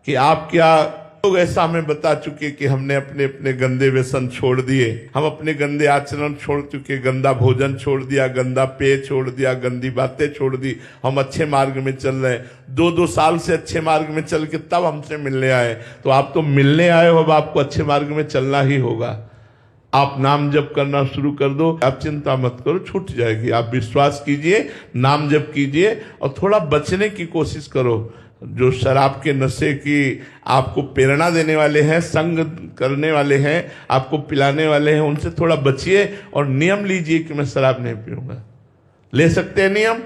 कि आप क्या लोग ऐसा हमें बता चुके कि हमने अपने अपने गंदे व्यसन छोड़ दिए, हम अपने गंदे आचरण छोड़ चुके, गंदा भोजन छोड़ दिया, गंदा पेय छोड़ दिया, गंदी बातें छोड़ दी, हम अच्छे मार्ग में चल रहे हैं। 2-2 साल से अच्छे मार्ग में चल के तब हमसे मिलने आए। तो आप तो मिलने आए हो, अब आपको अच्छे मार्ग में चलना ही होगा। आप नाम जप करना शुरू कर दो, आप चिंता मत करो, छूट जाएगी। आप विश्वास कीजिए, नाम जप कीजिए और थोड़ा बचने की कोशिश करो। जो शराब के नशे की आपको प्रेरणा देने वाले हैं, संग करने वाले हैं, आपको पिलाने वाले हैं, उनसे थोड़ा बचिए और नियम लीजिए कि मैं शराब नहीं पीऊंगा। ले सकते हैं नियम?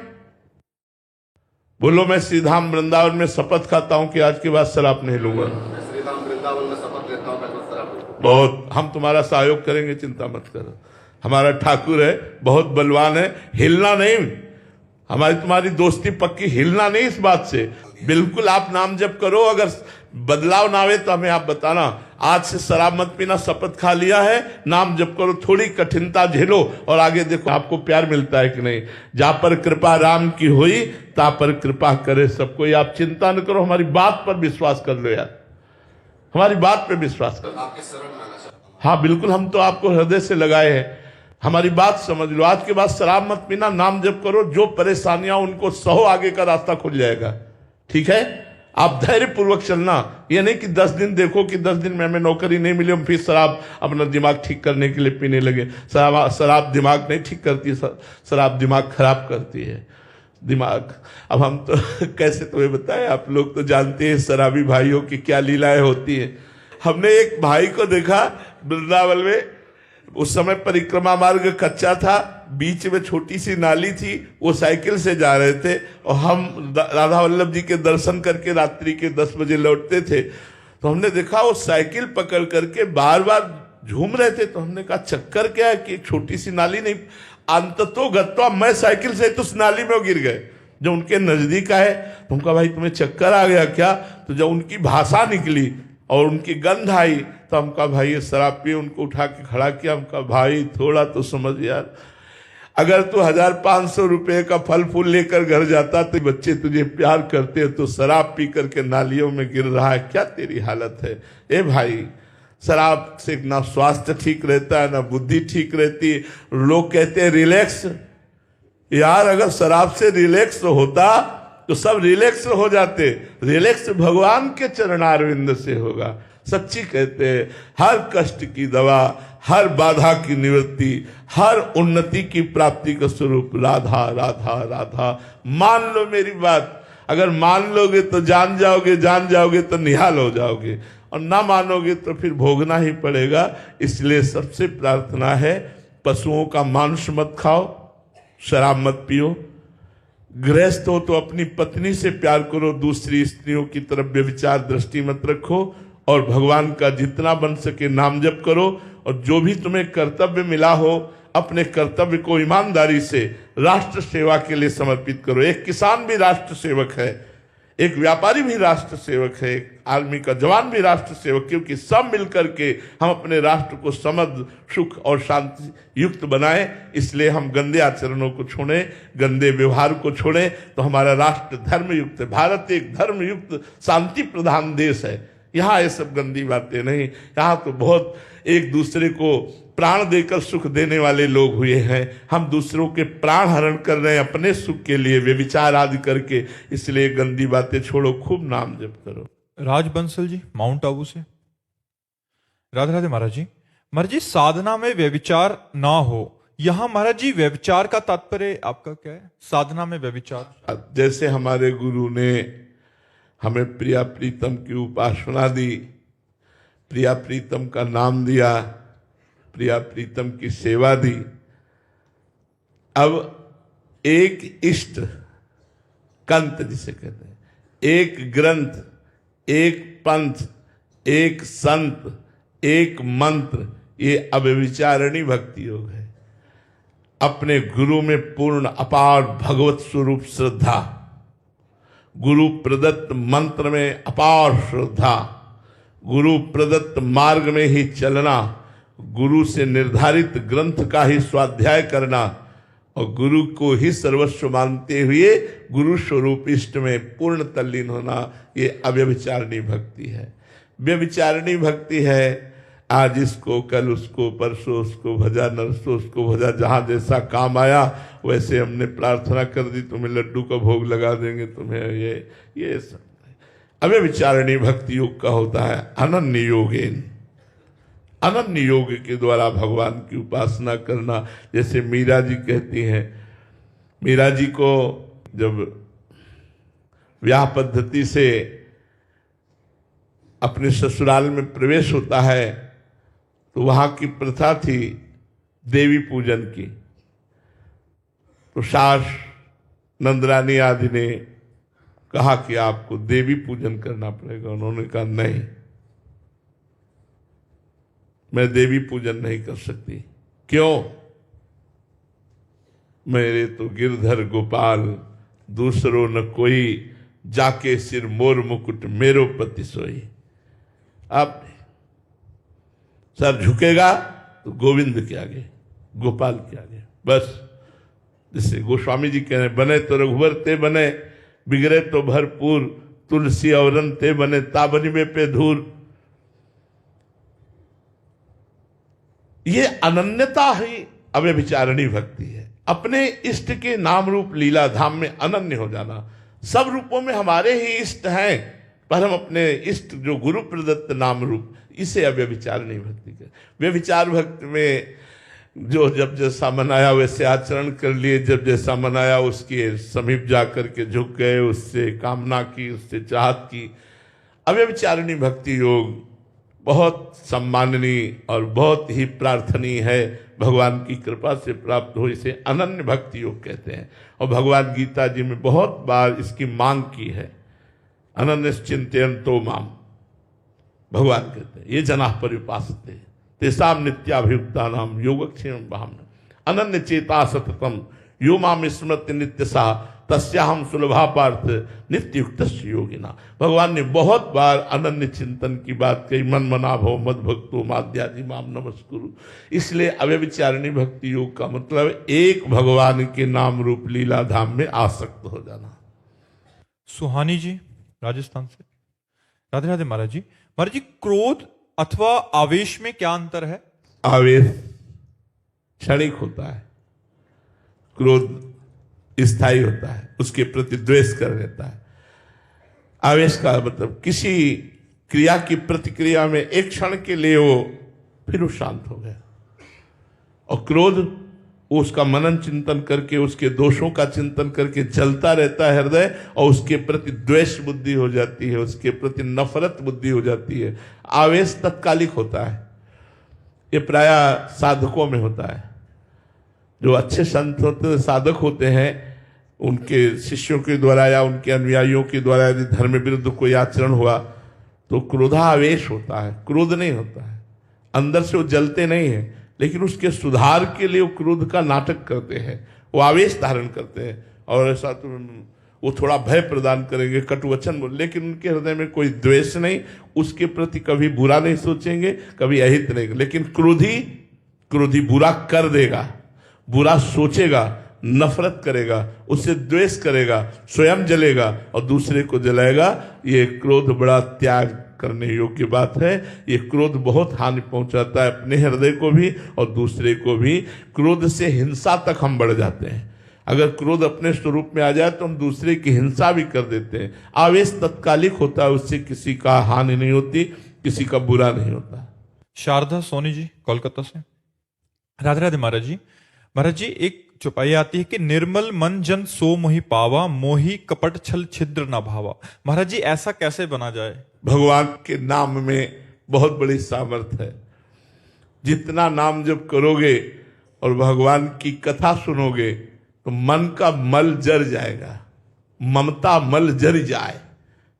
बोलो, मैं श्री धाम वृंदावन में शपथ खाता हूं कि आज के बाद शराब नहीं लूंगा। श्री धाम वृंदावन में शपथ लेता हूं, बहुत हम तुम्हारा सहयोग करेंगे, चिंता मत करो। हमारा ठाकुर है, बहुत बलवान है, हिलना नहीं। हमारी तुम्हारी दोस्ती पक्की, हिलना नहीं इस बात से। बिल्कुल आप नाम जप करो, अगर बदलाव ना आवे तो हमें आप बताना। आज से शराब मत पीना, शपथ खा लिया है, नाम जप करो, थोड़ी कठिनता झेलो और आगे देखो आपको प्यार मिलता है कि नहीं। जहां पर कृपा राम की हुई ता पर कृपा करे सब कोई। आप चिंता न करो, हमारी बात पर विश्वास कर लो यार, हमारी बात पे विश्वास करो। आपके शरण में आना चाहता हूं। हाँ बिल्कुल, हम तो आपको हृदय से लगाए हैं, हमारी बात समझ लो। आज के बाद शराब मत पीना, नाम जप करो, जो परेशानियां उनको सहो, आगे का रास्ता खुल जाएगा। ठीक है? आप धैर्य पूर्वक चलना। ये नहीं कि 10 दिन देखो कि 10 दिन में हमें नौकरी नहीं मिली, हम फिर शराब अपना दिमाग ठीक करने के लिए पीने लगे। शराब दिमाग नहीं ठीक करती, शराब दिमाग खराब करती है। दिमाग, अब हम तो कैसे तुम्हें बताएं, आप लोग तो जानते हैं शराबी भाइयों की क्या लीलाएं होती हैं। हमने एक भाई को देखा वृंदावन में, उस समय परिक्रमा मार्ग कच्चा था, बीच में छोटी सी नाली थी, वो साइकिल से जा रहे थे और हम राधा वल्लभ जी के दर्शन करके रात्रि के 10 बजे लौटते थे। तो हमने देखा वो साइकिल पकड़ करके बार बार झूम रहे थे। तो हमने कहा चक्कर क्या है कि छोटी सी नाली नहीं, अंततो गत्वा मैं साइकिल से तो उस नाली में गिर गए। जब उनके नजदीक आए तो उनका भाई तुम्हें चक्कर आ गया क्या? तो जब उनकी भाषा निकली और उनकी गंध आई तो हमका भाई ये शराब पिए, उनको उठा के खड़ा किया। हमका भाई थोड़ा तो समझ यार, अगर तू 1500 रुपए का फल फूल लेकर घर जाता तो बच्चे तुझे प्यार करते, तो शराब पी करके नालियों में गिर रहा है, क्या तेरी हालत है? ए भाई, शराब से ना स्वास्थ्य ठीक रहता है, ना बुद्धि ठीक रहती है। लोग कहते हैं रिलैक्स, यार अगर शराब से रिलैक्स होता तो सब रिलैक्स हो जाते। रिलैक्स भगवान के चरणारविंद से होगा। सच्ची कहते हैं, हर कष्ट की दवा, हर बाधा की निवृत्ति, हर उन्नति की प्राप्ति का स्वरूप राधा राधा राधा। मान लो मेरी बात, अगर मान लोगे तो जान जाओगे, जान जाओगे तो निहाल हो जाओगे, और ना मानोगे तो फिर भोगना ही पड़ेगा। इसलिए सबसे प्रार्थना है, पशुओं का मांस मत खाओ, शराब मत पियो। गृहस्थ हो तो अपनी पत्नी से प्यार करो, दूसरी स्त्रियों की तरफ व्यभिचार दृष्टि मत रखो, और भगवान का जितना बन सके नाम जप करो। और जो भी तुम्हें कर्तव्य मिला हो, अपने कर्तव्य को ईमानदारी से राष्ट्र सेवा के लिए समर्पित करो। एक किसान भी राष्ट्र सेवक है, एक व्यापारी भी राष्ट्र सेवक है, एक आर्मी का जवान भी राष्ट्र सेवक, क्योंकि सब मिलकर के हम अपने राष्ट्र को समृद्ध, सुख और शांति युक्त बनाएं। इसलिए हम गंदे आचरणों को छोड़ें, गंदे व्यवहार को छोड़ें, तो हमारा राष्ट्र धर्म युक्त है। भारत एक धर्म युक्त शांति प्रधान देश है। यहाँ ये सब गंदी बातें नहीं, यहाँ तो बहुत एक दूसरे को प्राण देकर सुख देने वाले लोग हुए हैं। हम दूसरों के प्राण हरण कर रहे हैं अपने सुख के लिए, व्यभिचार आदि करके। इसलिए गंदी बातें छोड़ो, खूब नाम जप करो। राज बंसल जी माउंट आबू से। राधे राधे महाराज जी। महाराज जी, साधना में व्यभिचार ना हो, यहां महाराज जी व्यभिचार का तात्पर्य आपका क्या है? साधना में व्यभिचार, जैसे हमारे गुरु ने हमें प्रिया प्रीतम की उपासना दी, प्रिया प्रीतम का नाम दिया, प्रिया प्रीतम की सेवा दी। अब एक इष्ट कंत जिसे कहते हैं, एक ग्रंथ, एक पंथ, एक संत, एक मंत्र, ये अव्यभिचारिणी भक्ति योग है। अपने गुरु में पूर्ण अपार भगवत स्वरूप श्रद्धा, गुरु प्रदत्त मंत्र में अपार श्रद्धा, गुरु प्रदत्त मार्ग में ही चलना, गुरु से निर्धारित ग्रंथ का ही स्वाध्याय करना, और गुरु को ही सर्वस्व मानते हुए गुरु स्वरूप इष्ट में पूर्ण तल्लीन होना, ये अव्यभिचारिणी भक्ति है। व्यभिचारिणी भक्ति है आज इसको, कल उसको, परसों उसको भजा, नरसों उसको भजा, जहां जैसा काम आया वैसे हमने प्रार्थना कर दी, तुम्हें लड्डू का भोग लगा देंगे, तुम्हें ये सब। अव्यभिचारिणी भक्ति योग का होता है अनन्य योगेन, अनन्य योग के द्वारा भगवान की उपासना करना। जैसे मीरा जी कहती हैं, मीरा जी को जब विवाह पद्धति से अपने ससुराल में प्रवेश होता है तो वहां की प्रथा थी देवी पूजन की। तो सास नंदरानी आदि ने कहा कि आपको देवी पूजन करना पड़ेगा। उन्होंने कहा नहीं, मैं देवी पूजन नहीं कर सकती। क्यों? मेरे तो गिरधर गोपाल दूसरो न कोई, जाके सिर मोर मुकुट मेरो पति सोई। अब सर झुकेगा तो गोविंद के आगे, गोपाल के आगे, बस। जैसे गोस्वामी जी कह रहे, बने तो रघुवर ते बने, बिगड़े तो भरपूर, तुलसी अवरन ते बने, ताबनी में पे धूर। ये अनन्यता ही अव्यभिचारिणी भक्ति है। अपने इष्ट के नाम रूप लीला धाम में अनन्य हो जाना। सब रूपों में हमारे ही इष्ट हैं, पर हम अपने इष्ट जो गुरु प्रदत्त नाम रूप, इसे अव्यभिचारिणी भक्ति कर। व्यभिचार भक्ति में जो जब जैसा मनाया वैसे आचरण कर लिए, जब जैसा मनाया उसके समीप जाकर के झुक गए, उससे कामना की, उससे चाहत की। अव्यभिचारिणी भक्ति योग बहुत सम्माननीय और बहुत ही प्रार्थनीय है, भगवान की कृपा से प्राप्त हो। इसे अनन्य भक्ति योग कहते हैं। और भगवान गीता जी में बहुत बार इसकी मांग की है, अनन्य चिंतयन्तो माम। भगवान कहते हैं ये जनाः पर्युपासते तेषां नित्याभियुक्ता नाम योगक्षेम भाम, अनन्य चेता सततम यो माम स्मृति नित्यसा तस्याहम सुलभा पार्थ नित्ययुक्त योगिना। भगवान ने बहुत बार अनन्य चिंतन की बात कही, मन मना भव मद भक्तो माद्यादि माम नमस्कुरु। इसलिए अव्यभिचारिणी भक्ति योग का मतलब एक भगवान के नाम रूप लीला धाम में आसक्त हो जाना। सुहानी जी राजस्थान से, राधे राधे महाराज जी। महाराज जी, क्रोध अथवा आवेश में क्या अंतर है? आवेश क्षणिक होता है, क्रोध स्थायी होता है, उसके प्रति द्वेष कर लेता है। आवेश का मतलब किसी क्रिया की प्रतिक्रिया में एक क्षण के लिए वो, फिर वो शांत हो गया। और क्रोध वो उसका मनन चिंतन करके, उसके दोषों का चिंतन करके जलता रहता है हृदय, और उसके प्रति द्वेष बुद्धि हो जाती है, उसके प्रति नफरत बुद्धि हो जाती है। आवेश तत्कालिक होता है, ये प्रायः साधकों में होता है। जो अच्छे संत होते, साधक होते हैं, उनके शिष्यों के द्वारा या उनके अनुयायियों के द्वारा यदि धर्म विरुद्ध कोई आचरण हुआ तो क्रोधावेश होता है, क्रोध नहीं होता है। अंदर से वो जलते नहीं है, लेकिन उसके सुधार के लिए वो क्रोध का नाटक करते हैं, वो आवेश धारण करते हैं। और ऐसा तो वो थोड़ा भय प्रदान करेंगे, कटुवचन बोल, लेकिन उनके हृदय में कोई द्वेष नहीं, उसके प्रति कभी बुरा नहीं सोचेंगे, कभी अहित नहीं। लेकिन क्रोधी बुरा कर देगा, बुरा सोचेगा, नफरत करेगा, उससे द्वेष करेगा, स्वयं जलेगा और दूसरे को जलाएगा। ये क्रोध बड़ा त्याग करने योग्य बात है। ये क्रोध बहुत हानि पहुंचाता है, अपने हृदय को भी और दूसरे को भी। क्रोध से हिंसा तक हम बढ़ जाते हैं। अगर क्रोध अपने स्वरूप में आ जाए तो हम दूसरे की हिंसा भी कर देते हैं। आवेश तत्कालिक होता है, उससे किसी का हानि नहीं होती, किसी का बुरा नहीं होता। शारदा सोनी जी कोलकाता से, राधे राधे महाराज जी। महाराज जी, एक चौपाई आती है कि निर्मल मन जन सो मोहि पावा, मोहि कपट छल छिद्र न भावा। महाराज जी, ऐसा कैसे बना जाए? भगवान के नाम में बहुत बड़ी सामर्थ्य है। जितना नाम जप करोगे और भगवान की कथा सुनोगे तो मन का मल जर जाएगा, ममता मल जर जाए।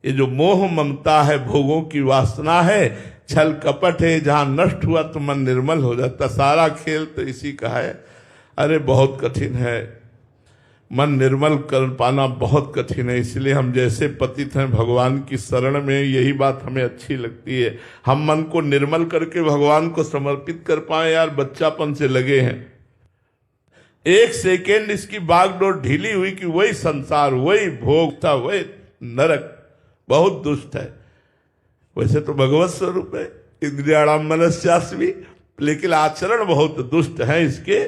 ये जो मोह ममता है, भोगों की वासना है, छल कपट है, जहां नष्ट हुआ तो मन निर्मल हो जाता। सारा खेल तो इसी का है। अरे बहुत कठिन है, मन निर्मल कर पाना बहुत कठिन है। इसलिए हम जैसे पतित हैं भगवान की शरण में, यही बात हमें अच्छी लगती है। हम मन को निर्मल करके भगवान को समर्पित कर पाए। यार बच्चापन से लगे हैं, एक सेकेंड इसकी बागडोर ढीली हुई कि वही संसार, वही भोग था, वही नरक। बहुत दुष्ट है। वैसे तो भगवत स्वरूप है, इंद्रियाणाम मनस्यास्मि, लेकिन आचरण बहुत दुष्ट है इसके।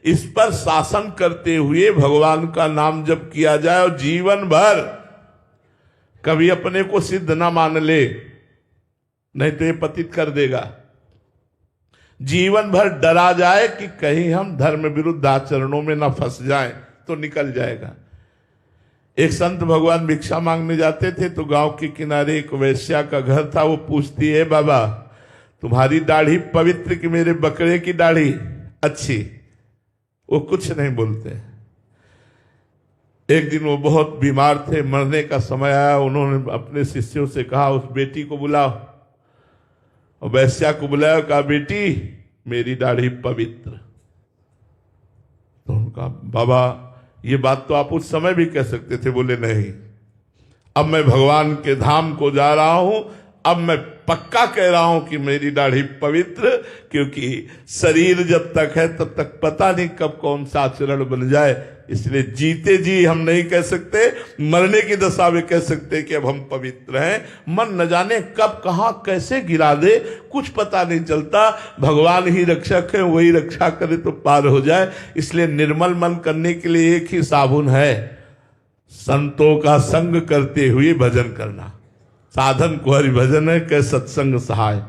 इस पर शासन करते हुए भगवान का नाम जप किया जाए और जीवन भर कभी अपने को सिद्ध ना मान ले, नहीं तो ये पतित कर देगा। जीवन भर डरा जाए कि कहीं हम धर्म विरुद्ध आचरणों में ना फंस जाएं, तो निकल जाएगा। एक संत भगवान भिक्षा मांगने जाते थे तो गांव के किनारे एक वैश्या का घर था। वो पूछती है, बाबा तुम्हारी दाढ़ी पवित्र कि मेरे बकरे की दाढ़ी अच्छी? वो कुछ नहीं बोलते। एक दिन वो बहुत बीमार थे, मरने का समय आया। उन्होंने अपने शिष्यों से कहा उस बेटी को बुलाओ, और वैश्या को बुलाया, कहा बेटी मेरी दाढ़ी पवित्र। तो उनका बाबा ये बात तो आप उस समय भी कह सकते थे। बोले नहीं, अब मैं भगवान के धाम को जा रहा हूं, अब मैं पक्का कह रहा हूं कि मेरी दाढ़ी पवित्र, क्योंकि शरीर जब तक है तब तक पता नहीं कब कौन सा आचरण बन जाए। इसलिए जीते जी हम नहीं कह सकते, मरने की दशा में कह सकते कि अब हम पवित्र हैं। मन न जाने कब कहां कैसे गिरा दे, कुछ पता नहीं चलता। भगवान ही रक्षक है, वही रक्षा करे तो पार हो जाए। इसलिए निर्मल मन करने के लिए एक ही साबुन है, संतों का संग करते हुए भजन करना। साधन को हरि भजन है, कै सत्संग सहाय।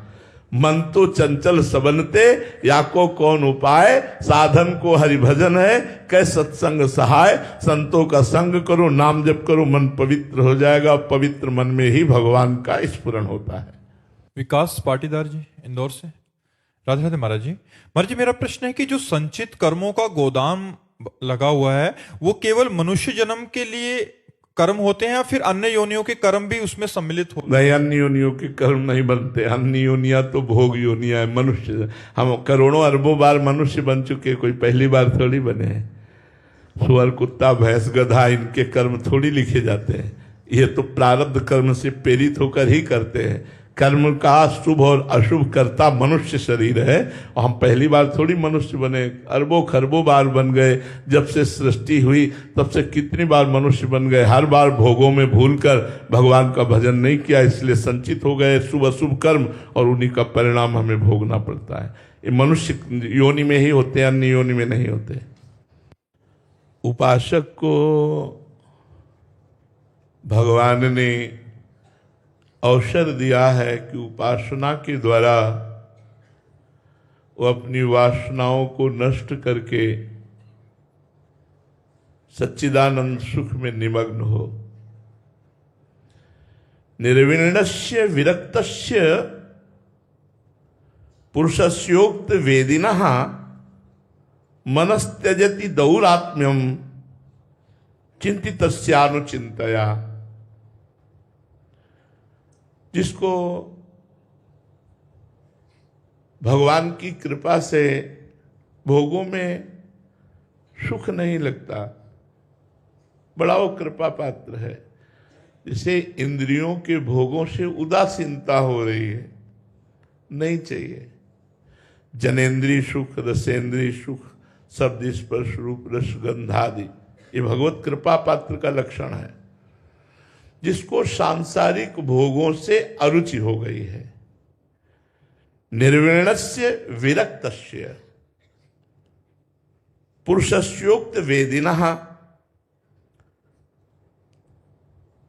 मन तो चंचल सबनते, या को कौन उपाय। साधन को हरि भजन है, कै सत्संग सहाय। संतों का संग करो, नाम जप करो, मन पवित्र हो जाएगा। पवित्र मन में ही भगवान का स्फुरण होता है। विकास पाटीदार जी इंदौर से। राधे राधे महाराज जी। महाराज जी मेरा प्रश्न है कि जो संचित कर्मों का गोदाम लगा हुआ है वो केवल मनुष्य जन्म के लिए कर्म होते हैं या फिर अन्य योनियों के कर्म भी उसमें सम्मिलित होते हैं? नहीं, अन्य योनियों के कर्म नहीं बनते। अन्य योनियां तो भोग योनियां है। मनुष्य, हम करोड़ों अरबों बार मनुष्य बन चुके, कोई पहली बार थोड़ी बने हैं। सुअर, कुत्ता, भैंस, गधा, इनके कर्म थोड़ी लिखे जाते हैं। ये तो प्रारब्ध कर्म से प्रेरित होकर ही करते हैं। कर्म का शुभ और अशुभ करता मनुष्य शरीर है, और हम पहली बार थोड़ी मनुष्य बने। अरबों खरबों बार बन गए। जब से सृष्टि हुई तब से कितनी बार मनुष्य बन गए। हर बार भोगों में भूलकर भगवान का भजन नहीं किया, इसलिए संचित हो गए शुभ अशुभ कर्म, और उन्हीं का परिणाम हमें भोगना पड़ता है। ये मनुष्य योनि में ही होते हैं, अन्य योनि में नहीं होते। उपासक को भगवान ने अवसर दिया है कि उपासना के द्वारा वो अपनी वासनाओं को नष्ट करके सच्चिदानंद सुख में निमग्न हो। निर्विण्णस्य विरक्तस्य पुरुषस्योक्त वेदिनः मनस्त्यजति दौरात्म्यम चिंतितस्यानुचिंतया। जिसको भगवान की कृपा से भोगों में सुख नहीं लगता, बड़ा वो कृपा पात्र है। जिसे इंद्रियों के भोगों से उदासीनता हो रही है, नहीं चाहिए। जनेन्द्रीय सुख, रसेंद्रीय सुख, शब्द स्पर्श रूप रसगंधादि, ये भगवत कृपा पात्र का लक्षण है। जिसको सांसारिक भोगों से अरुचि हो गई है। निर्विण्णस्य विरक्तस्य पुरुषस्योक्त वेदिनः,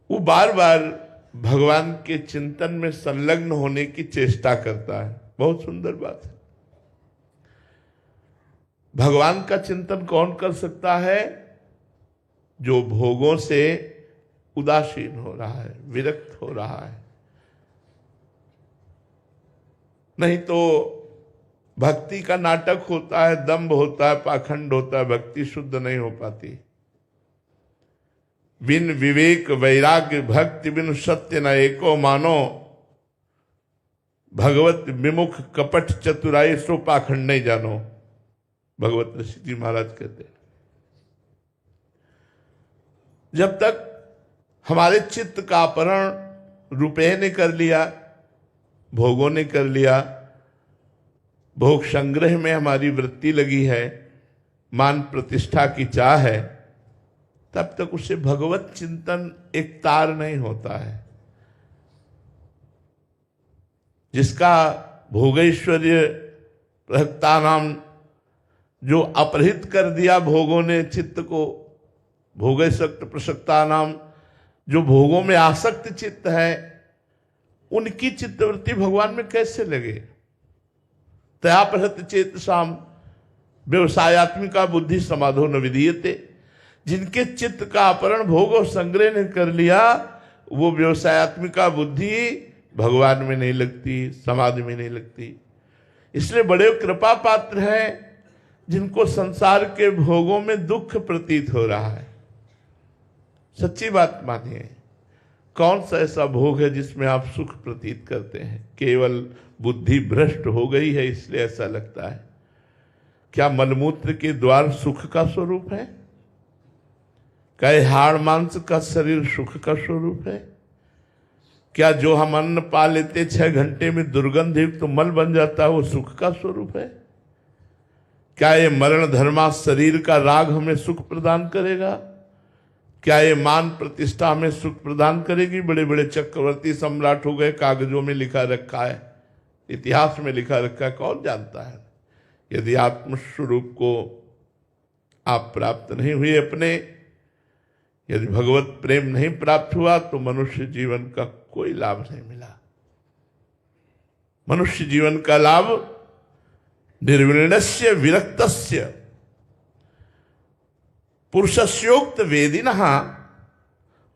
वो बार बार भगवान के चिंतन में संलग्न होने की चेष्टा करता है। बहुत सुंदर बात है। भगवान का चिंतन कौन कर सकता है? जो भोगों से उदासीन हो रहा है, विरक्त हो रहा है। नहीं तो भक्ति का नाटक होता है, दंभ होता है, पाखंड होता है, भक्ति शुद्ध नहीं हो पाती। बिन विवेक वैराग्य भक्ति बिन सत्य न एको मानो, भगवत विमुख कपट चतुराई सो पाखंड नहीं जानो, भगवत ऋषि जी महाराज कहते हैं। जब तक हमारे चित्त का अपहरण रुपये ने कर लिया, भोगों ने कर लिया, भोग संग्रह में हमारी वृत्ति लगी है, मान प्रतिष्ठा की चाह है, तब तक उसे भगवत चिंतन एक तार नहीं होता है। जिसका भोगैश्वर्य प्रहक्ता नाम, जो अपहृत कर दिया भोगों ने चित्त को, भोगैसक्त प्रसक्ता नाम, जो भोगों में आसक्त चित्त है, उनकी चित्तवृत्ति भगवान में कैसे लगे। तयापहृत चेत शाम व्यवसायत्मिका बुद्धि समाधो न विधीयते। जिनके चित्त का अपहरण भोग और संग्रह ने कर लिया, वो व्यवसायत्मिका बुद्धि भगवान में नहीं लगती, समाधि में नहीं लगती। इसलिए बड़े कृपा पात्र हैं जिनको संसार के भोगों में दुख प्रतीत हो रहा है। सच्ची बात मानिए, कौन सा ऐसा भोग है जिसमें आप सुख प्रतीत करते हैं? केवल बुद्धि भ्रष्ट हो गई है इसलिए ऐसा लगता है। क्या मलमूत्र के द्वार सुख का स्वरूप है? क्या हाड़ मांस का शरीर सुख का स्वरूप है? क्या जो हम अन्न पा लेते 6 घंटे में दुर्गंध युक्त तो मल बन जाता है, वो सुख का स्वरूप है? क्या ये मरण धर्मा शरीर का राग हमें सुख प्रदान करेगा? क्या ये मान प्रतिष्ठा हमें सुख प्रदान करेगी? बड़े बड़े चक्रवर्ती सम्राट हो गए, कागजों में लिखा रखा है, इतिहास में लिखा रखा है, कौन जानता है। यदि आत्मस्वरूप को आप प्राप्त नहीं हुए अपने, यदि भगवत प्रेम नहीं प्राप्त हुआ, तो मनुष्य जीवन का कोई लाभ नहीं मिला। मनुष्य जीवन का लाभ निर्विण्णस्य विरक्तस्य पुरुषस्योक्त वेदिनः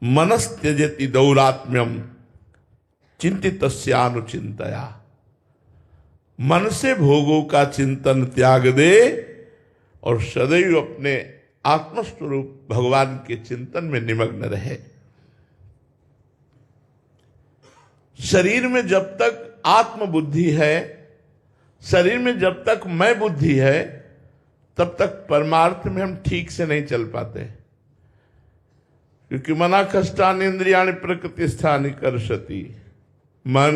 मनस्त्यजति दौरात्म्यम चिंतितस्यानुचिंतया। मन से भोगों का चिंतन त्याग दे और सदैव अपने आत्मस्वरूप भगवान के चिंतन में निमग्न रहे। शरीर में जब तक आत्मबुद्धि है, शरीर में जब तक मैं बुद्धि है, तब तक परमार्थ में हम ठीक से नहीं चल पाते। क्योंकि मना कष्टानि इंद्रियाणि प्रकृतिस्थानि कर्षति। मन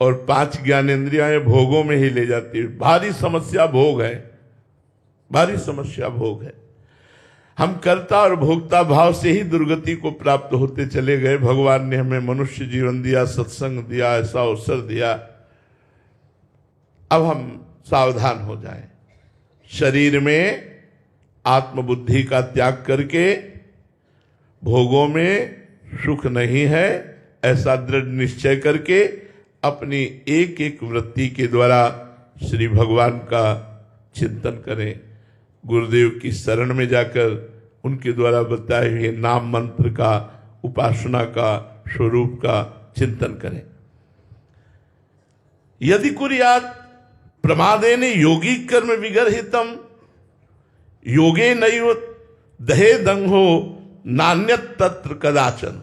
और 5 ज्ञानेंद्रियां भोगों में ही ले जाती है। भारी समस्या भोग है, भारी समस्या भोग है। हम कर्ता और भोक्ता भाव से ही दुर्गति को प्राप्त होते चले गए। भगवान ने हमें मनुष्य जीवन दिया, सत्संग दिया, ऐसा अवसर दिया। अब हम सावधान हो जाएं। शरीर में आत्मबुद्धि का त्याग करके भोगों में सुख नहीं है, ऐसा दृढ़ निश्चय करके अपनी एक एक वृत्ति के द्वारा श्री भगवान का चिंतन करें। गुरुदेव की शरण में जाकर उनके द्वारा बताए हुए नाम मंत्र का, उपासना का, स्वरूप का चिंतन करें। यदि कुर्यात् प्रमादेन योगी कर्म विगर्हितम योगे नैव दहे दंगो नान्यत तत्र कदाचन।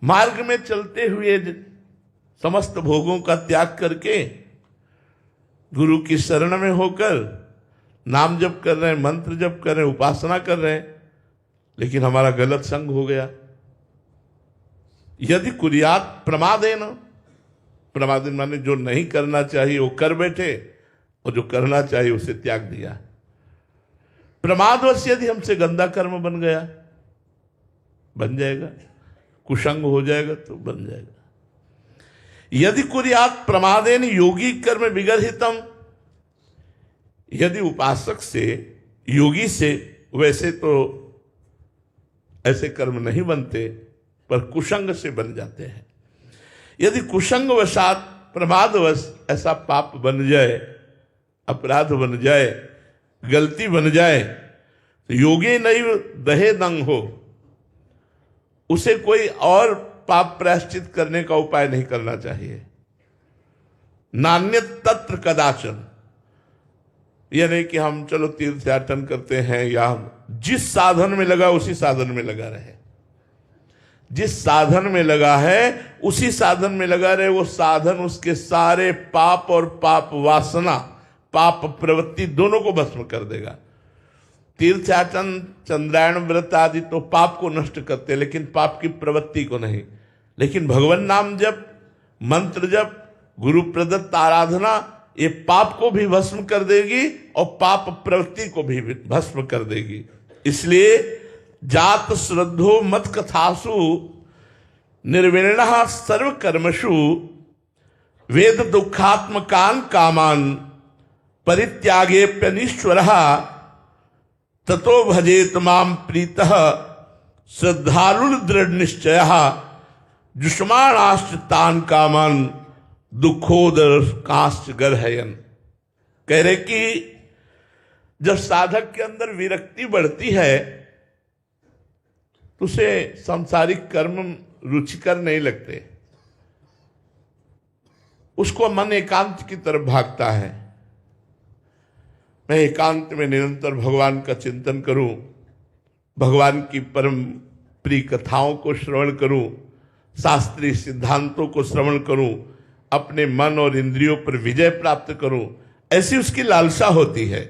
मार्ग में चलते हुए समस्त भोगों का त्याग करके गुरु की शरण में होकर नाम जप कर रहे हैं, मंत्र जप कर रहे हैं, उपासना कर रहे हैं, लेकिन हमारा गलत संग हो गया। यदि कुर्यात् प्रमादेन, प्रमादेन माने जो नहीं करना चाहिए वो कर बैठे और जो करना चाहिए उसे त्याग दिया। प्रमादवश यदि हमसे गंदा कर्म बन गया, बन जाएगा, कुसंग हो जाएगा तो बन जाएगा। यदि कुर्यात् प्रमादेन योगी कर्म विगर्हितम, यदि उपासक से, योगी से, वैसे तो ऐसे कर्म नहीं बनते पर कुसंग से बन जाते हैं। यदि कुसंग वशात प्रमादवश ऐसा पाप बन जाए, अपराध बन जाए, गलती बन जाए, तो योगी नहीं दहे दंग हो, उसे कोई और पाप प्रायश्चित करने का उपाय नहीं करना चाहिए। नान्यत तत्र कदाचन, यह नहीं कि हम चलो तीर्थयाटन करते हैं या जिस साधन में लगा उसी साधन में लगा रहे। जिस साधन में लगा है उसी साधन में लगा रहे। वो साधन उसके सारे पाप और पाप वासना, पाप प्रवृत्ति दोनों को भस्म कर देगा। तीर्थयाटन, चंद्रायण व्रत आदि तो पाप को नष्ट करते, लेकिन पाप की प्रवृत्ति को नहीं। लेकिन भगवान नाम जप, मंत्र जप, गुरु प्रदत्त आराधना, ये पाप को भी भस्म कर देगी और पाप प्रवृत्ति को भी भस्म कर देगी। इसलिए जात श्रद्धो मत कथासु निर्विण सर्व कर्मसु वेद दुखात्मकान कामान परित्यागेप्यनीश्वर ततो भजेत माम प्रीतः श्रद्धालु दृढ़ निश्चय जुष्माणाश्च तान कामान दुखोदर काश्च गर्हयन। कह रहे कि जब साधक के अंदर विरक्ति बढ़ती है तो उसे सांसारिक कर्म रुचिकर नहीं लगते, उसको मन एकांत की तरफ भागता है। मैं एकांत में निरंतर भगवान का चिंतन करूं, भगवान की परम प्रिय कथाओं को श्रवण करूं, शास्त्रीय सिद्धांतों को श्रवण करूं, अपने मन और इंद्रियों पर विजय प्राप्त करूं, ऐसी उसकी लालसा होती है।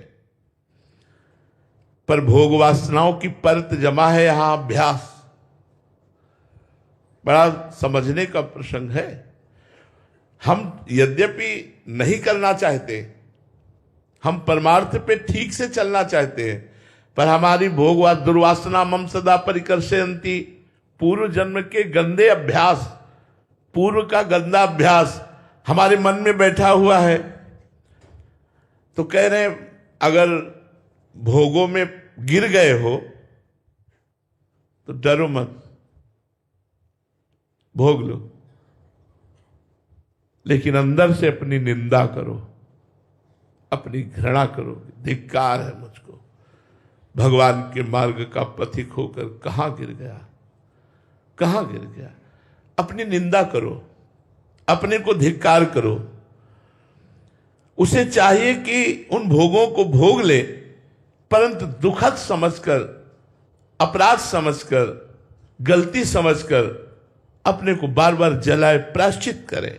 पर भोग वासनाओं की परत जमा है यहां अभ्यास। बड़ा समझने का प्रसंग है। हम यद्यपि नहीं करना चाहते, हम परमार्थ पे ठीक से चलना चाहते हैं, पर हमारी भोग व दुर्वासना मम सदा परिकर्षयन्ति, पूर्व जन्म के गंदे अभ्यास, पूर्व का गंदा अभ्यास हमारे मन में बैठा हुआ है। तो कह रहे हैं अगर भोगों में गिर गए हो तो डरो मत, भोग लो, लेकिन अंदर से अपनी निंदा करो, अपनी घृणा करो, धिक्कार है मुझको, भगवान के मार्ग का पथिक होकर कहां गिर गया, कहां गिर गया। अपनी निंदा करो, अपने को धिक्कार करो। उसे चाहिए कि उन भोगों को भोग ले, परंतु दुखद समझकर, अपराध समझकर, गलती समझकर अपने को बार बार जलाए, प्रायश्चित करे,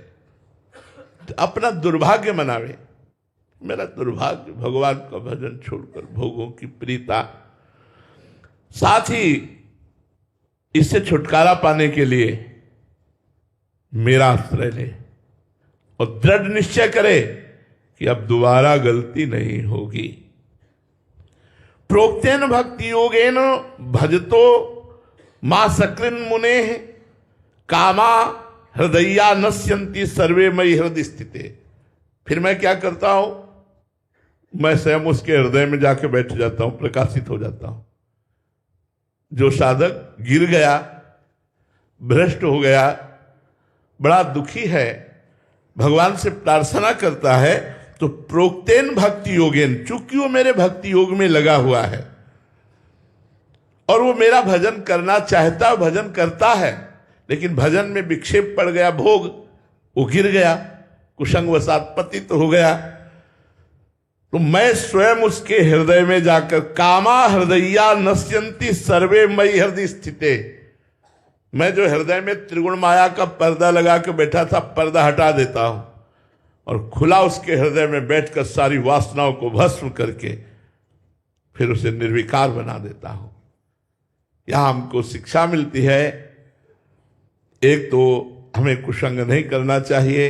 तो अपना दुर्भाग्य मनावे। मेरा दुर्भाग्य भगवान का भजन छोड़कर भोगों की प्रीता। साथ ही इससे छुटकारा पाने के लिए मेरा आश्रय ले और दृढ़ निश्चय करे कि अब दोबारा गलती नहीं होगी। प्रोक्तेन भक्ति योगेन भजतो मां सकृन मुने कामा हृदया नश्यन्ति सर्वे मई हृदय स्थिते। फिर मैं क्या करता हूं, मैं स्वयं उसके हृदय में जाके बैठ जाता हूं, प्रकाशित हो जाता हूं। जो साधक गिर गया, भ्रष्ट हो गया, बड़ा दुखी है, भगवान से प्रार्थना करता है, तो प्रोक्तेन भक्ति योगेन, चूंकि वो मेरे भक्ति योग में लगा हुआ है और वो मेरा भजन करना चाहता, भजन करता है, लेकिन भजन में विक्षेप पड़ गया, भोग, वो गिर गया, कुसंगवशात पतित हो गया, तो मैं स्वयं उसके हृदय में जाकर कामा हृदया नश्यन्ति सर्वे मई हृदय स्थिते। मैं जो हृदय में त्रिगुण माया का पर्दा लगा के बैठा था, पर्दा हटा देता हूं और खुला उसके हृदय में बैठकर सारी वासनाओं को भस्म करके फिर उसे निर्विकार बना देता हूं। यहां हमको शिक्षा मिलती है, एक तो हमें कुसंग नहीं करना चाहिए।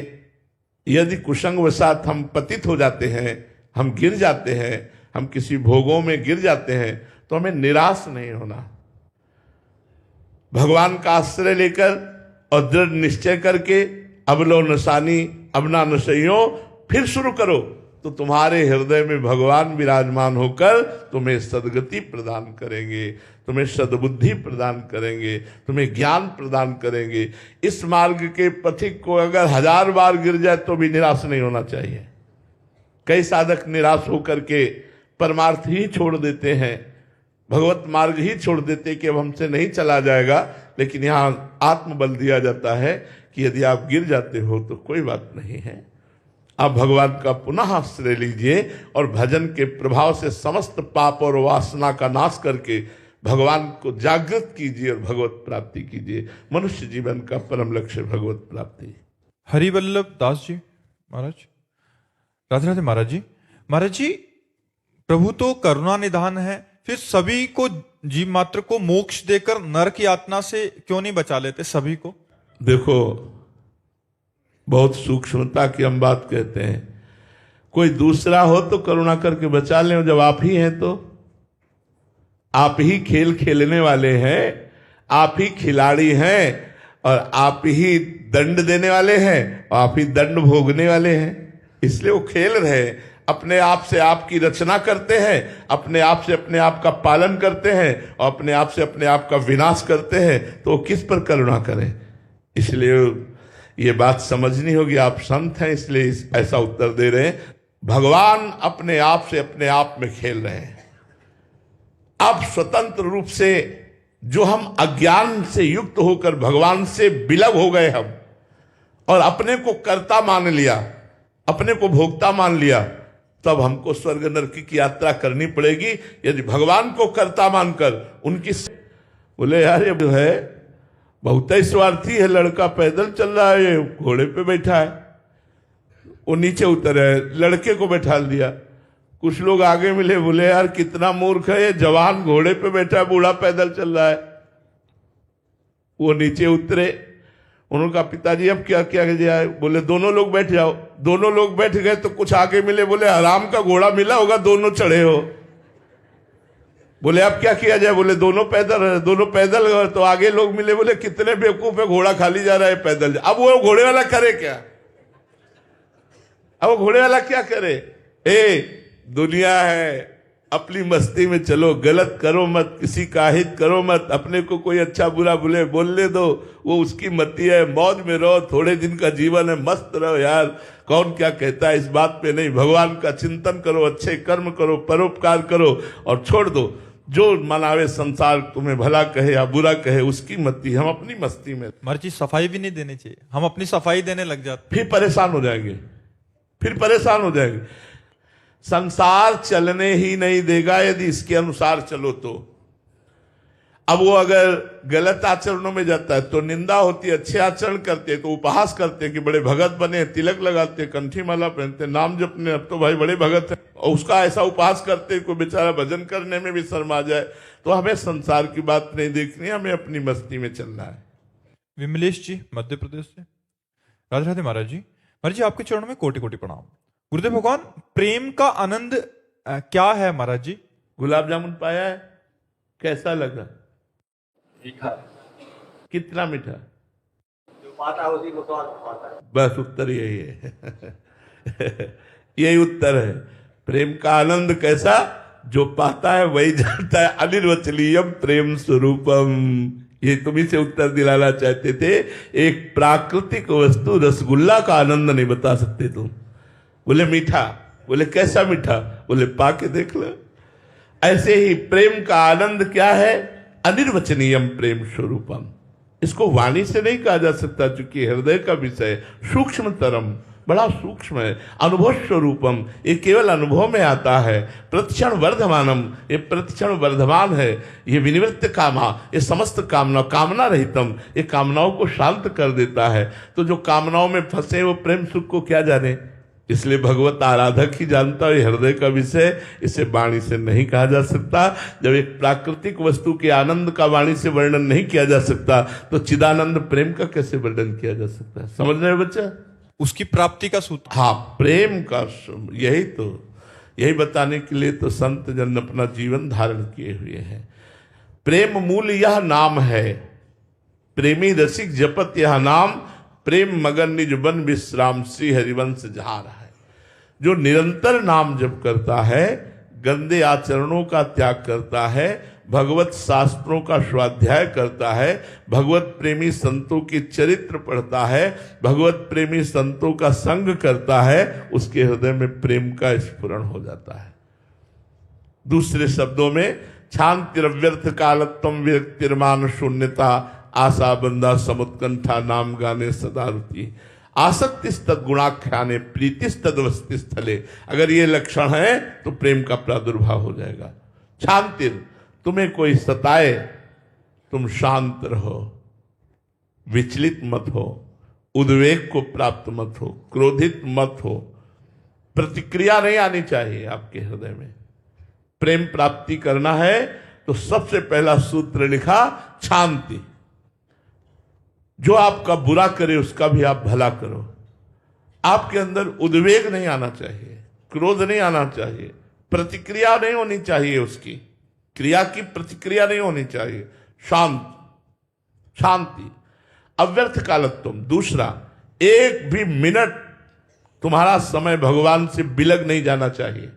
यदि कुसंगवशात हम पतित हो जाते हैं, हम गिर जाते हैं, हम किसी भोगों में गिर जाते हैं, तो हमें निराश नहीं होना। भगवान का आश्रय लेकर और दृढ़ निश्चय करके अबलो नशानी अबना नशइयो फिर शुरू करो, तो तुम्हारे हृदय में भगवान विराजमान होकर तुम्हें सद्गति प्रदान करेंगे, तुम्हें सद्बुद्धि प्रदान करेंगे, तुम्हें ज्ञान प्रदान करेंगे। इस मार्ग के पथिक को अगर 1000 बार गिर जाए तो भी निराश नहीं होना चाहिए। कई साधक निराश होकर के परमार्थ ही छोड़ देते हैं, भगवत मार्ग ही छोड़ देते कि अब हमसे नहीं चला जाएगा। लेकिन यहाँ आत्मबल दिया जाता है कि यदि आप गिर जाते हो तो कोई बात नहीं है, आप भगवान का पुनः आश्रय लीजिए और भजन के प्रभाव से समस्त पाप और वासना का नाश करके भगवान को जागृत कीजिए और भगवत प्राप्ति कीजिए। मनुष्य जीवन का परम लक्ष्य भगवत प्राप्ति। हरिवल्लभ दास जी महाराज, राधे राधे महाराज जी। महाराज जी, प्रभु तो करुणा निधान है, फिर सभी को, जीव मात्र को मोक्ष देकर नरक यातना से क्यों नहीं बचा लेते सभी को? देखो, बहुत सूक्ष्मता की हम बात कहते हैं। कोई दूसरा हो तो करुणा करके बचा लें, जब आप ही हैं तो। आप ही खेल खेलने वाले हैं, आप ही खिलाड़ी हैं, और आप ही दंड देने वाले हैं, और आप ही दंड भोगने वाले हैं। इसलिए वो खेल रहे हैं, अपने आप से आपकी रचना करते हैं, अपने आप से अपने आप का पालन करते हैं, और अपने आप से अपने आप का विनाश करते हैं, तो वो किस पर करुणा करें। इसलिए ये बात समझनी होगी। आप संत हैं इसलिए ऐसा उत्तर दे रहे हैं। भगवान अपने आप से अपने आप में खेल रहे हैं। अब स्वतंत्र रूप से जो हम अज्ञान से युक्त होकर भगवान से विलग हो गए हम, और अपने को कर्ता मान लिया, अपने को भोक्ता मान लिया, तब हमको स्वर्ग नरक की यात्रा करनी पड़ेगी। यदि भगवान को कर्ता मानकर उनकी बोले यार ये जो है बहुत ही स्वार्थी है, लड़का पैदल चल रहा है, ये घोड़े पे बैठा है, वो नीचे उतर है, लड़के को बैठा दिया। कुछ लोग आगे मिले, बोले यार कितना मूर्ख है, ये जवान घोड़े पे बैठा है, बूढ़ा पैदल चल रहा है। वो नीचे उतरे, उन्होंने कहा पिताजी अब क्या क्या जाए। बोले दोनों लोग बैठ जाओ। दोनों लोग बैठ गए तो कुछ आगे मिले, बोले आराम का घोड़ा मिला होगा, दोनों चढ़े हो। बोले अब क्या किया जाए। बोले दोनों पैदल गए। तो आगे लोग मिले, बोले कितने बेवकूफ है, घोड़ा खाली जा रहा है, पैदल। अब वो घोड़े वाला करे क्या, अब वो घोड़े वाला क्या करे। दुनिया है, अपनी मस्ती में चलो, गलत करो मत, किसी का हित करो मत, अपने को कोई अच्छा बुरा बोले बोलने दो, वो उसकी मती है, मौज में रहो, थोड़े दिन का जीवन है, मस्त रहो यार, कौन क्या कहता है इस बात पे नहीं। भगवान का चिंतन करो, अच्छे कर्म करो, परोपकार करो, और छोड़ दो जो मनावे संसार, तुम्हें भला कहे या बुरा कहे, उसकी मती, हम अपनी मस्ती में। मर्जी सफाई भी नहीं देनी चाहिए, हम अपनी सफाई देने लग जाते, फिर परेशान हो जाएंगे, फिर परेशान हो जाएंगे। संसार चलने ही नहीं देगा यदि इसके अनुसार चलो तो। अब वो अगर गलत आचरणों में जाता है तो निंदा होती है, अच्छे आचरण करते तो उपहास करते कि बड़े भगत बने, तिलक लगाते, कंठी माला पहनते, नाम जपने, अब तो भाई बड़े भगत हैं, और उसका ऐसा उपहास करते कोई बेचारा भजन करने में भी शर्मा जाए। तो हमें संसार की बात नहीं देखनी, हमें अपनी मस्ती में चलना है। विमलेश जी मध्य प्रदेश से। राधे राधे महाराज जी। महाराज जी आपके चरणों में कोटि कोटि प्रणाम। गुरुदेव भगवान, प्रेम का आनंद क्या है महाराज जी? गुलाब जामुन पाया है, कैसा लगा? मीठा। कितना मीठा? जो पाता है उसी को स्वाद पाता है। बस उत्तर यही है। यही उत्तर है। प्रेम का आनंद कैसा? जो पाता है वही जानता है। अनिर्वचनीयम प्रेम स्वरूपम, ये तुम्ही से उत्तर दिलाना चाहते थे। एक प्राकृतिक वस्तु रसगुल्ला का आनंद नहीं बता सकते तुम। बोले मीठा, बोले कैसा मीठा? बोले पा के देख लो। ऐसे ही प्रेम का आनंद क्या है? अनिर्वचनीयम प्रेम स्वरूपम। इसको वाणी से नहीं कहा जा सकता, क्योंकि हृदय का विषय सूक्ष्म तरम, बड़ा सूक्ष्म है। अनुभव स्वरूपम, ये केवल अनुभव में आता है। प्रतिक्षण वर्धमानम, ये प्रतिक्षण वर्धमान है। ये विनिवृत्त कामा, ये समस्त कामना रहितम, ये कामनाओं को शांत कर देता है। तो जो कामनाओं में फंसे वो प्रेम सुख को क्या जाने। इसलिए भगवत आराधक ही जानता है हृदय का विषय, इसे वाणी से नहीं कहा जा सकता। जब एक प्राकृतिक वस्तु के आनंद का वाणी से वर्णन नहीं किया जा सकता, तो चिदानंद प्रेम का कैसे वर्णन किया जा सकता है? समझ रहे हो बच्चा? उसकी प्राप्ति का सूत्र। हाँ, प्रेम का यही बताने के लिए तो संत जन अपना जीवन धारण किए हुए हैं। प्रेम मूल यह नाम है, प्रेमी रसिक जपत यह नाम, प्रेम मगन निज बन विश्राम, श्री हरिवंश जहा रहा है। जो निरंतर नाम जप करता है, गंदे आचरणों का त्याग करता है, भगवत शास्त्रों का स्वाध्याय करता है, भगवत प्रेमी संतों के चरित्र पढ़ता है, भगवत प्रेमी संतों का संग करता है, उसके हृदय में प्रेम का स्फुरण हो जाता है। दूसरे शब्दों में, शांतिरव्यर्थ कालत्वम विरक्तिर्मान शून्यता, आशा बंदा समुत्कंठा, नाम गाने सदा रुचि, आसक्तिस्तद गुणाख्याने प्रीतिस्तदवस्ति स्थले। अगर ये लक्षण है तो प्रेम का प्रादुर्भाव हो जाएगा। शांति, तुम्हें कोई सताए तुम शांत रहो, विचलित मत हो, उद्वेग को प्राप्त मत हो, क्रोधित मत हो, प्रतिक्रिया नहीं आनी चाहिए आपके हृदय में। प्रेम प्राप्ति करना है तो सबसे पहला सूत्र लिखा, शांति। जो आपका बुरा करे उसका भी आप भला करो। आपके अंदर उद्वेग नहीं आना चाहिए, क्रोध नहीं आना चाहिए, प्रतिक्रिया नहीं होनी चाहिए, उसकी क्रिया की प्रतिक्रिया नहीं होनी चाहिए, शांति, अव्यर्थ कालत्वम। दूसरा, एक भी मिनट तुम्हारा समय भगवान से बिलग नहीं जाना चाहिए,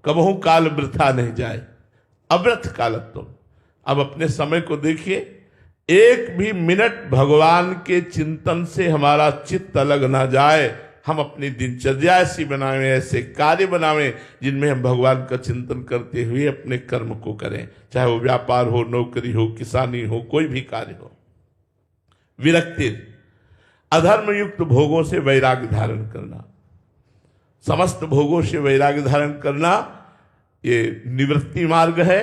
कबहू काल वृथा नहीं जाए, अव्यर्थ कालत्वम। अब अपने समय को देखिए, एक भी मिनट भगवान के चिंतन से हमारा चित्त अलग ना जाए। हम अपनी दिनचर्या ऐसी बनावें, ऐसे कार्य बनावें जिनमें हम भगवान का चिंतन करते हुए अपने कर्म को करें, चाहे वो व्यापार हो, नौकरी हो, किसानी हो, कोई भी कार्य हो। विरक्ति, अधर्म युक्त भोगों से वैराग्य धारण करना, समस्त भोगों से वैराग्य धारण करना ये निवृत्ति मार्ग है,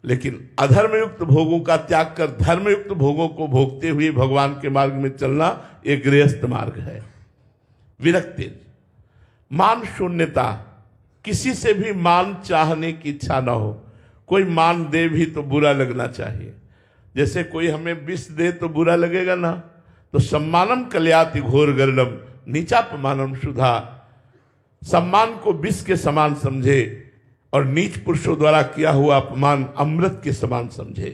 लेकिन अधर्म युक्त भोगों का त्याग कर धर्म युक्त भोगों को भोगते हुए भगवान के मार्ग में चलना ये गृहस्थ मार्ग है। विरक्ति, मान शून्यता, किसी से भी मान चाहने की इच्छा ना हो। कोई मान दे भी तो बुरा लगना चाहिए, जैसे कोई हमें विष दे तो बुरा लगेगा ना। तो सम्मानम कल्याति घोर गर्णम नीचापमानम सुधा, सम्मान को विष के समान समझे और नीच पुरुषों द्वारा किया हुआ अपमान अमृत के समान समझे।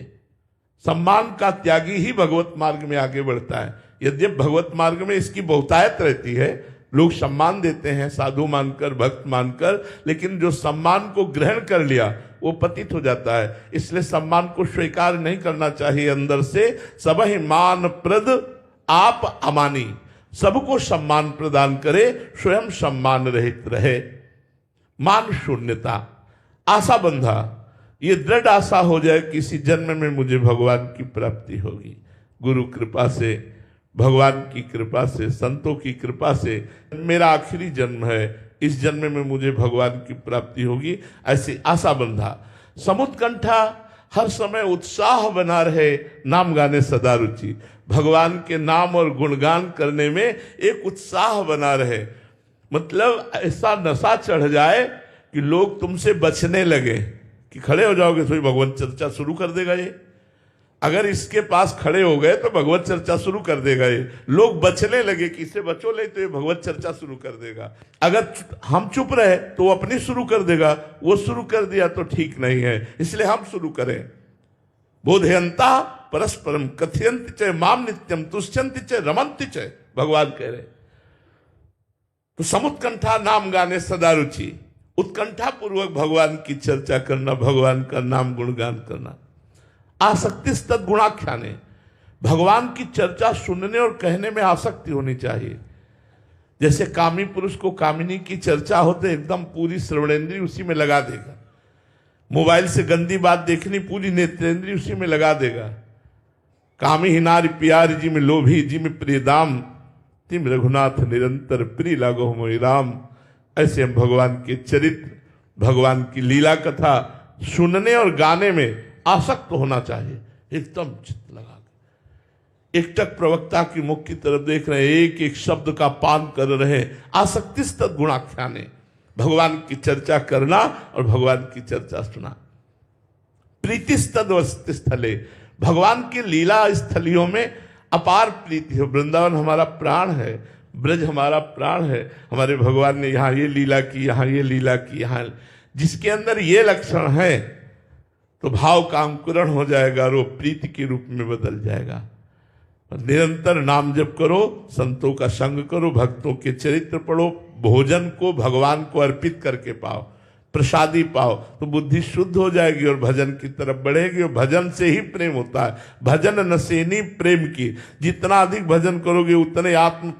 सम्मान का त्यागी ही भगवत मार्ग में आगे बढ़ता है। यद्यपि भगवत मार्ग में इसकी बहुतायत रहती है, लोग सम्मान देते हैं साधु मानकर, भक्त मानकर, लेकिन जो सम्मान को ग्रहण कर लिया वो पतित हो जाता है। इसलिए सम्मान को स्वीकार नहीं करना चाहिए अंदर से। सबहि मान प्रद आप अमानी, सबको सम्मान प्रदान करे, स्वयं सम्मान रहित रहे। मान शून्यता, आशा बंधा, ये दृढ़ आशा हो जाए किसी जन्म में मुझे भगवान की प्राप्ति होगी। गुरु कृपा से, भगवान की कृपा से, संतों की कृपा से मेरा आखिरी जन्म है, इस जन्म में मुझे भगवान की प्राप्ति होगी, ऐसी आशा बंधा। समुत्कंठा, हर समय उत्साह बना रहे, नाम गाने सदा रुचि, भगवान के नाम और गुणगान करने में एक उत्साह बना रहे। मतलब ऐसा नशा चढ़ जाए कि लोग तुमसे बचने लगे, कि खड़े हो जाओगे तो भगवत चर्चा शुरू कर देगा ये। अगर इसके पास खड़े हो गए तो भगवत चर्चा शुरू कर देगा ये। लोग बचने लगे कि इससे बचो ले तो ये भगवत चर्चा शुरू कर देगा। अगर हम चुप रहे तो वो अपनी शुरू कर देगा, वो शुरू कर दिया तो ठीक नहीं है, इसलिए हम शुरू करें। बोधयंता परस्परम कथयंति च माम नित्यम तुष्यंति च रमंति च, भगवान कह रहे। तो समुत्कंठा, नाम गाने सदा रुचि, उत्कंठा पूर्वक भगवान की चर्चा करना, भगवान का नाम गुणगान करना। आसक्ति तद गुणाख्याने, भगवान की चर्चा सुनने और कहने में आसक्ति होनी चाहिए। जैसे कामी पुरुष को कामिनी की चर्चा होते एकदम पूरी श्रवणेंद्री उसी में लगा देगा, मोबाइल से गंदी बात देखनी पूरी नेत्रेंद्री उसी में लगा देगा। कामी ही नारी प्यारी जी में लोभी जी में प्रिय दाम, तिम रघुनाथ निरंतर प्रिय लागो मोहि राम। ऐसे हम भगवान के चरित्र, भगवान की लीला कथा सुनने और गाने में आसक्त होना चाहिए, एकदम चित्त लगा के। एकटक प्रवक्ता की मुख की तरफ देख रहे हैं, एक एक शब्द का पान कर रहे हैं। आसक्तिस्तद गुणाख्याने, भगवान की चर्चा करना और भगवान की चर्चा सुना। प्रीतिस्तद वसति स्थले, भगवान की लीला स्थलियों में अपार प्रीति हो। वृंदावन हमारा प्राण है, ब्रज हमारा प्राण है। हमारे भगवान ने यहाँ ये लीला की, यहाँ ये लीला की, यहाँ जिसके अंदर ये लक्षण है तो भाव का अंकुरण हो जाएगा और वो प्रीति के रूप में बदल जाएगा। निरंतर नाम जप करो, संतों का संग करो, भक्तों के चरित्र पढ़ो, भोजन को भगवान को अर्पित करके पाओ, प्रसादी पाओ, तो बुद्धि शुद्ध हो जाएगी और भजन की तरफ बढ़ेगी। और भजन से ही प्रेम होता है। भजन नसेनी प्रेम की, जितना अधिक भजन करोगे उतने आत्म